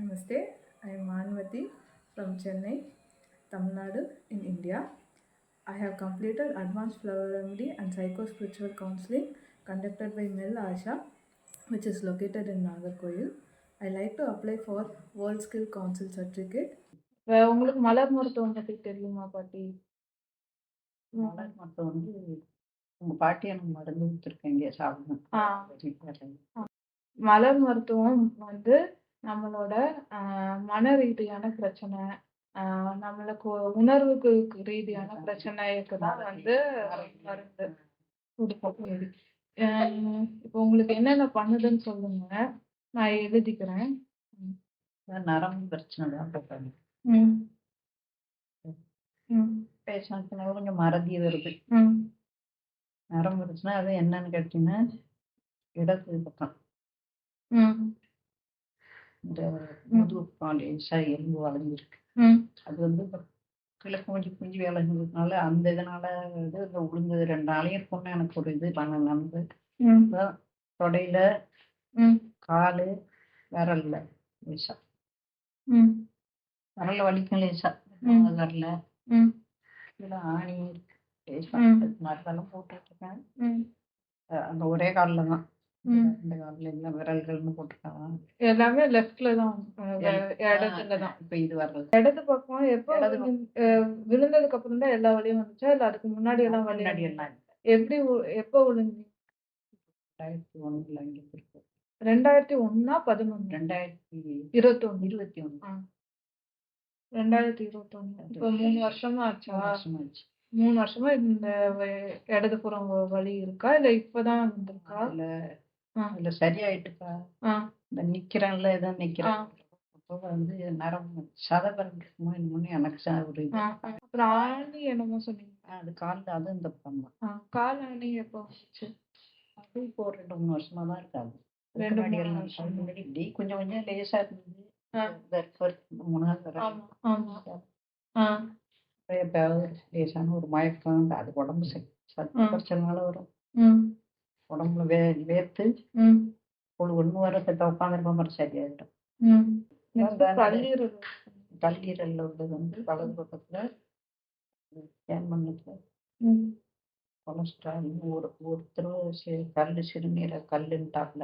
Namaste, I am Manvati from Chennai, Tamil Nadu in India. I have completed Advanced Flower Remedy and Psycho-Spiritual Counseling conducted by Mel Asha, which is located in Nagarkoil. I like to apply for World Skill Council certificate. உங்களுக்கு மலர் மருத்துவம் பத்தி தெரியுமா பாட்டி? மலர் மருத்துவம் வந்து உங்க பாட்டி எனக்கு மருந்து கொடுத்துருக்கீங்க சாப்பிடணும். மலர் மருத்துவம் வந்து நம்மளோட மன ரீதியான பிரச்சனை, நம்மளுக்கு உணர்வுக்கு ரீதியான பிரச்சனைக்கு தான் வந்து மருந்து கொடுப்போம். இப்போ உங்களுக்கு என்னென்ன பண்ணுதுன்னு சொல்லுங்க, நான் எழுதிக்கிறேன். நரம்பு பிரச்சனை தான் போட்டாங்க. பேசினா கொஞ்சம் மறதி வருது. நரம்பு பிரச்சனை அது என்னன்னு கேட்டீங்கன்னா இடது பக்கம் இந்த முதுகு பாலேசா எலும்பு வளைஞ்சிருக்கு. அது வந்து கிழக்கு கொஞ்சம் குஞ்சு வேலை செஞ்சதுனால அந்த இதனால இது இந்த உளுந்து 2 நாளையும் இருக்கும்னு எனக்கு ஒரு இது பண்ண தொடையில காலு விரல்ல லேசா விரல்ல வலிக்கும் லேசா விரல்ல இதுல ஆணி லேசா மருந்தெல்லாம் போட்டுட்டு இருக்கேன். அந்த ஒரே காலில் தான் இந்த காலில் எல்லாம் விரல்கள்னு போட்டுருக்காங்க. எல்லாமே லெஃப்ட்ல தான், இடத்துல தான். இப்ப இது வர்றது இடது பக்கம் எப்போ விழுந்ததுக்கு அப்புறம் தான் எல்லா வலியும் வந்துச்சா இல்ல அதுக்கு முன்னாடி எல்லாம் வலி? முன்னாடி எல்லாம் எப்படி எப்போ விழுந்தீங்க? 2001 இங்க இருக்கு. 2001 11 2021 2021 இப்போ 3 வருஷமா ஆச்சா? 3 வருஷமா இந்த இடதுபுறம் வலி இருக்கா இல்ல இப்பதான் வந்திருக்கா? இல்ல சரியாயிட்டுக்கா. இந்த நிக்கிறேன்ல ஏதோ நிக்கிறேன் அப்போ வந்து நரம்பு சதபரமா என்னமோ எனக்கு ஒரு அப்புறம் ஆணி என்னமோ சொன்னீங்க. அது காலில் அது இந்த பக்கம் கால் ஆணி எப்போ வந்துச்சு? அது இப்போ 2-3 வருஷமா தான் இருக்காது. முன்னாடி இப்படி கொஞ்சம் கொஞ்சம் லேசா இருந்தது. லேசான ஒரு மயக்கம் அது உடம்பு சத்து பிரச்சனைனால வரும். உடம்புல வேர்த்து ஒண்ணு வர உட்காந்துருக்க மாதிரி சரியாயிடும். கல்லீரல்ல உள்ளது வந்து வலது பக்கத்துல ஸ்கேன் பண்ணதுல கொலஸ்ட்ரால் ஒருத்தர் கல்லு சிறுநீரை கல்லுன்ட்டாப்ல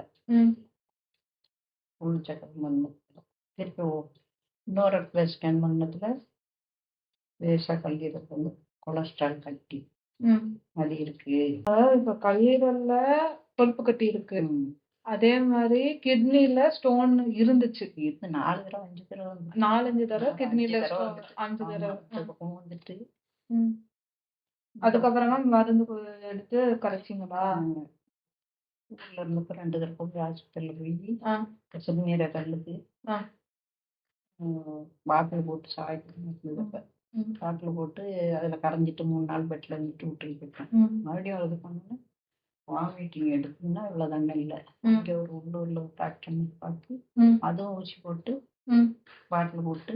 உள் செக்கப் பண்ணு. திருப்பி இன்னொரு இடத்துல ஸ்கேன் பண்ணதுல லேசா கல்லீரல் வந்து கொலஸ்ட்ரால் கட்டி அது இருக்கு. இப்ப கல்லீரல்ல கொழுப்பு கட்டி இருக்கு. அதே மாதிரி கிட்னில ஸ்டோன் இருந்துச்சு. 4-5 தடவை கிட்னில 5 தடவை வந்துட்டு அதுக்கப்புறமா மருந்து எடுத்து கரைச்சிங்களா? ஊர்ல இருந்து 2 தடவை போய் ஹாஸ்பிட்டல்ல போய் சிறுநீரை கல்லுக்கு பாட்டில் போட்டு சாய்க்கு பாட்டில் போட்டு அதில் கரைஞ்சிட்டு 3 நாள் பெட்டில் இருந்துட்டு விட்டுட்டு போயிட்டேன். மறுபடியும் அது பண்ணோன்னா வாமிட்டிங் எடுக்குன்னா இவ்வளோ தானே இல்லை. இங்கே ஒரு உள்ளூரில் ஒரு டாக்டர் பார்த்து அதுவும் ஊசி போட்டு பாட்டில் போட்டு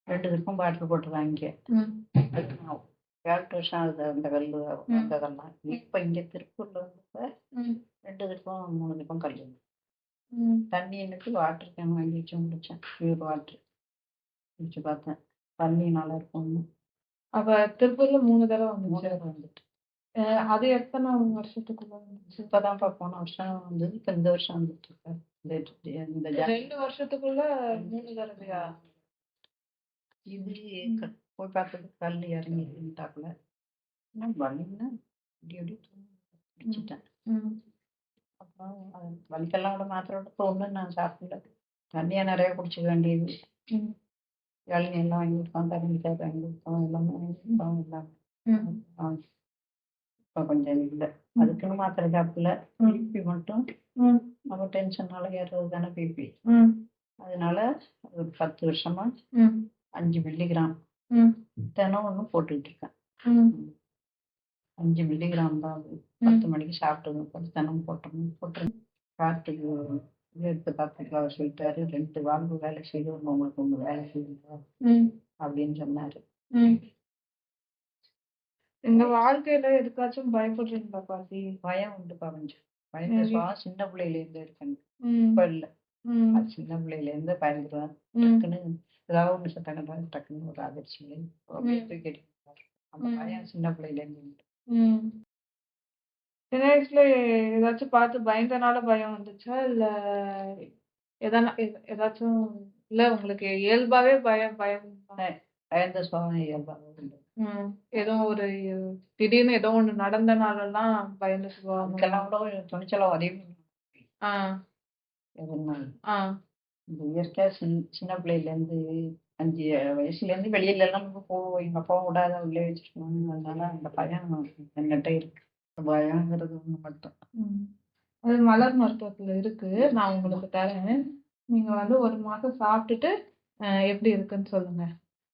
2 தடவை பாட்டில் போட்டு வாங்கிக்க. அது 7 வருஷம் ஆகுது அந்த கல் வந்ததெல்லாம். இப்போ இங்கே திருப்பூர்ல வந்து 2 தடவை 3 தடவை கல் தண்ணி என்னட்டு வாட்டர் கேன் வாங்கி வச்சு முடிச்சேன். பியூர் வாட்டர் குடிச்சு பார்த்தேன். தண்ணி நல்லா இருக்கும். அப்ப திருப்பூர்ல 3 தடவை வந்துட்டு அது எத்தனை வருஷத்துக்குள்ள வந்துச்சு? இப்பதான்ப்பா போன வருஷம் வந்து இப்ப இந்த வருஷம் வந்துட்டு இருக்காரு. இந்த 2 வருஷத்துக்குள்ள 3 தடவையா? இது போய் பார்த்தது கல் இறங்கிட்டாப்புல வலின்னா இப்படி பிடிச்சிட்டேன். அப்புறம் வலிக்கெல்லாம் கூட மாத்திரோட தோணுன்னு நான் சாப்பிடல. தண்ணியா நிறைய குடிச்சிக்க வேண்டியது. இளநீ எல்லாம் வாங்கி கொடுத்தோம், தண்ணிக்காய் வாங்கி கொடுத்தோம், எல்லாமே வாங்கி கொடுத்தோம் எல்லாம். இப்போ கொஞ்சம் இல்லை. அதுக்குன்னு மாத்திரை சாப்பிடல. பிபி மட்டும் நம்ம டென்ஷனால ஏறுறது தானே பிபி. அதனால ஒரு 10 வருஷமா 5 மில்லிகிராம் தினம் ஒன்று போட்டுக்கிட்டு இருக்கேன். 5 மில்லிகிராம் தான். அது 10 மணிக்கு சாப்பிட்டு தினம் போட்டு காற்றுக்கு எடுத்து பார்த்துட்டு அவர் சொல்லிட்டாரு, 2 வால்வு வேலை செய்து உங்களுக்கு 1 வேலை செய்யுங்க அப்படின்னு சொன்னாரு. இந்த வாழ்க்கையில எதுக்காச்சும் பயப்படுறீங்களா பாட்டி? பயம் உண்டுப்பா. கொஞ்சம் பயம் சின்ன பிள்ளையில இருந்து இருக்கேன். இப்ப இல்லை. ம். அது சின்ன பிள்ளையிலேருந்து பயந்துருவேன். ம். டக்குன்னு ஏதாவது ஒண்ணு சத்தம் கேட்டா டக்குன்னு ஒரு அதிர்ச்சியில அப்படியே ம். தூக்கிட்டு அந்த ம். பயம் சின்ன பிள்ளையிலேருந்து உண்டு. ம். சின்ன வயசுல ஏதாச்சும் பார்த்து பயந்தனால பயம் வந்துச்சா? இல்ல ஏதாச்சும் இல்ல உங்களுக்கு இயல்பாவே பயம் பயம் பயந்த சுபாவம் இயல்பாவே உண்டு. ம். ஏதோ ஒரு திடீர்னு ஏதோ ஒண்ணு நடந்தனாலலாம் பயந்த சுபாவம். அதுக்கெல்லாம் கூட துணிச்சலா உதவி ஆ. எதுனாலும். ஆ. இந்த இயற்கையா சின்ன பிள்ளையிலேருந்து 5 வயசுலேருந்து வெளியிலலாம் நம்ம போவோம். எங்க அப்பாவும் விடாத உள்ளே வச்சுருவாங்க. அதனால அந்த பயம் என்கிட்ட இருக்கு. பயங்கிறது ஒண்ணு மட்டும். ம். அது மலர் மருத்துவத்துல இருக்கு. நான் உங்களுக்கு தரேன். நீங்க வந்து 1 மாசம் சாப்பிட்டுட்டு எப்படி இருக்குன்னு சொல்லுங்க.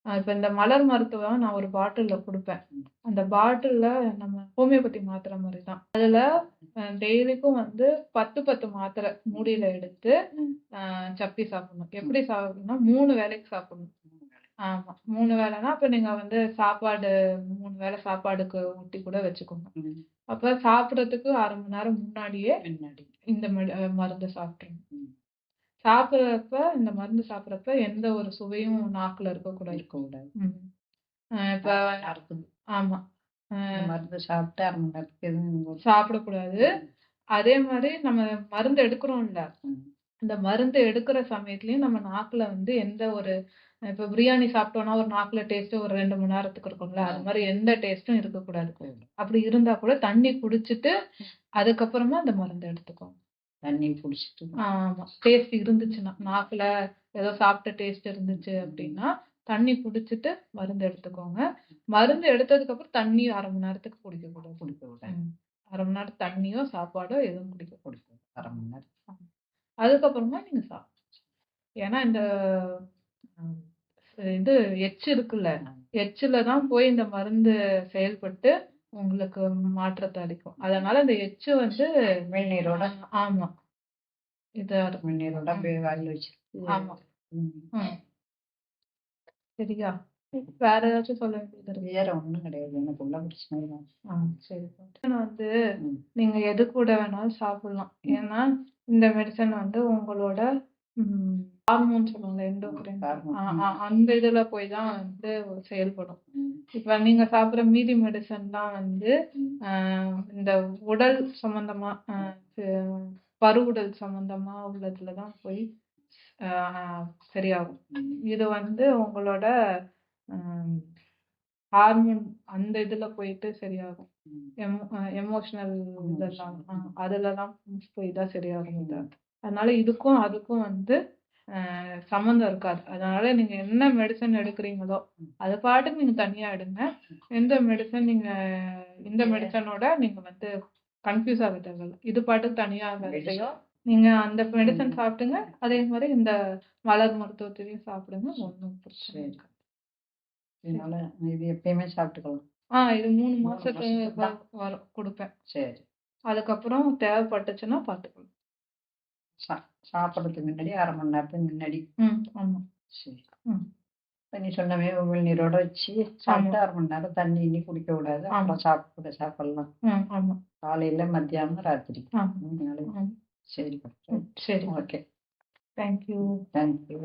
இப்ப இந்த மலர் மருத்துவம் நான் ஒரு பாட்டில்ல குடுப்பேன். அந்த பாட்டில்ல நம்ம ஹோமியோபதி மாத்திரை மாரி தான். அதுல டெய்லிக்கும் வந்து 10, 10 மாத்திரை மூடியில எடுத்து சப்பி சாப்பிடணும். எப்படி சாப்பிடணும்னா 3 வேளைக்கு சாப்பிடணும். ஆமா. 3 வேளைன்னா, அப்ப நீங்க வந்து சாப்பாடு 3 வேளை சாப்பாடுக்கு ஊட்டி கூட வச்சுக்கோங்க. அப்ப சாப்பிடுறதுக்கு 1/2 மணி நேரம் முன்னாடியே பின்னாடி. இந்த மருந்து சாப்பிட்டுறணும். சாப்பிடுறப்ப இந்த மருந்து சாப்பிடுறப்ப எந்த ஒரு சுவையும் நாக்குல இருக்கக்கூடாது. இருக்கக்கூடாது. ம். இப்ப இருக்குது. ஆமா. இந்த மருந்து சாப்பிட்டு 1/2 மணி நேரத்துக்கு எதுவும் சாப்பிடக்கூடாது. அதே மாரி நம்ம மருந்து எடுக்கிறோம்ல, அந்த மருந்து எடுக்கிற சமயத்துலயும் நம்ம நாக்குல வந்து எந்த ஒரு இப்ப பிரியாணி சாப்பிட்டோம்னா ஒரு நாக்குல டேஸ்ட் ஒரு 2 மணி நேரத்துக்கு இருக்கும்ல. அது மாரி எந்த டேஸ்ட்டும் இருக்கக்கூடாது. அப்படி இருந்தா கூட தண்ணி குடிச்சிட்டு, அதுக்கப்புறமா அந்த மருந்து எடுத்துக்கோங்க. தண்ணி குடிச்சிட்டு. ஆமா. டேஸ்ட் இருந்துச்சுன்னா, நாக்குல ஏதோ சாப்பிட்ட டேஸ்ட் இருந்துச்சு அப்படின்னா, தண்ணி குடிச்சிட்டு மருந்து எடுத்துக்கோங்க. மருந்து எடுத்ததுக்கப்புறம் தண்ணி 1/2 மணி நேரத்துக்கு குடிக்கக்கூடாது. குடிக்கக்கூடாது. 1/2 மணி நேரம் தண்ணியோ, சாப்பாடோ எதுவும் குடிக்கக்கூடாது. 1/2 மணி நேரம். அதுக்கப்புறமா நீங்க சாப்பிடலாம். ஏன்னா இந்த ம் இது எச்சு இருக்குல்ல, எச்சுல தான் போய் இந்த மருந்து செயல்பட்டு உங்களுக்கு மாற்றத்த அளிக்கும். அதனால இந்த எச்சு வந்து உமிழ்நீரோட. ஆமா. இதா இருக்கும். உமிழ்நீரோட அப்படியே வாயில வச்சுட்டு. ஆமா. சரியா? வேற ஏதாச்சும் சொல்ல வேண்டியது இருக்கா? வேற ஒண்ணும் கிடையாது. எனக்கு உள்ள பிரச்சனை தான். சரி. மெடிசன் வந்து நீங்க எது கூட வேணாலும் சாப்பிடலாம். ஏன்னா, இந்த மெடிசன் வந்து உங்களோட ஹார்மோன் சொல்லுவாங்கல்ல எண்டோக்ரைன். அந்த இதுல போய் தான் வந்து செயல்படும். இப்ப நீங்க சாப்பிடுற மீதி மெடிசன்லாம் வந்து இந்த உடல் சம்மந்தமா பருவுடல் சம்மந்தமா உள்ளதுல தான் போய் சரியாகும். இது வந்து உங்களோட ஹார்மோன் அந்த இதுல போயிட்டு சரியாகும். எமோஷனல் இதெல்லாம் அதுலலாம் போய் தான் சரியாகும் இது. அதனால இதுக்கும் அதுக்கும் வந்து சம்மந்தம் இருக்காது. அதனால நீங்க என்ன மெடிசன் எடுக்கிறீங்களோ, அது பாட்டுக்கு நீங்க தனியா எடுங்க. எந்த மெடிசன் நீங்க இந்த மெடிசனோட நீங்க வந்து கன்ஃப்யூஸ் ஆக தேவையில்ல. இது பாட்டுக்கு தனியா வேலை செய்யும். நீங்க அந்த மெடிசன் சாப்பிடுங்க. அதே மாரி இந்த மலர் மருத்துவத்தையும் சாப்பிடுங்க. ஒண்ணும் பிரச்சனை இருக்காது. இதனால இது எப்பயுமே சாப்பிட்டுக்கலாம். இது 3 மாசத்துக்கு வரும் குடுப்பேன். சரி. அதுக்கப்புறம் தேவைப்பட்டுச்சுன்னா பார்த்துக்கலாம். சாப்பிடுறதுக்கு முன்னாடி 1/2 மணி நேரத்துக்கு முன்னாடி. ஆமா. சரி. நீ சொன்னவே உமிழ்நீரோட வச்சு சாப்பிட்டு 1/2 மணி நேரம் தண்ணி இனி குடிக்க கூடாது. அப்புறம் சாப்பிடலாம். ஆமா. காலையில, மத்தியானம், ராத்திரி. 3 நாளைக்கு. சரி. சரி. Okay. Thank you. Thank you.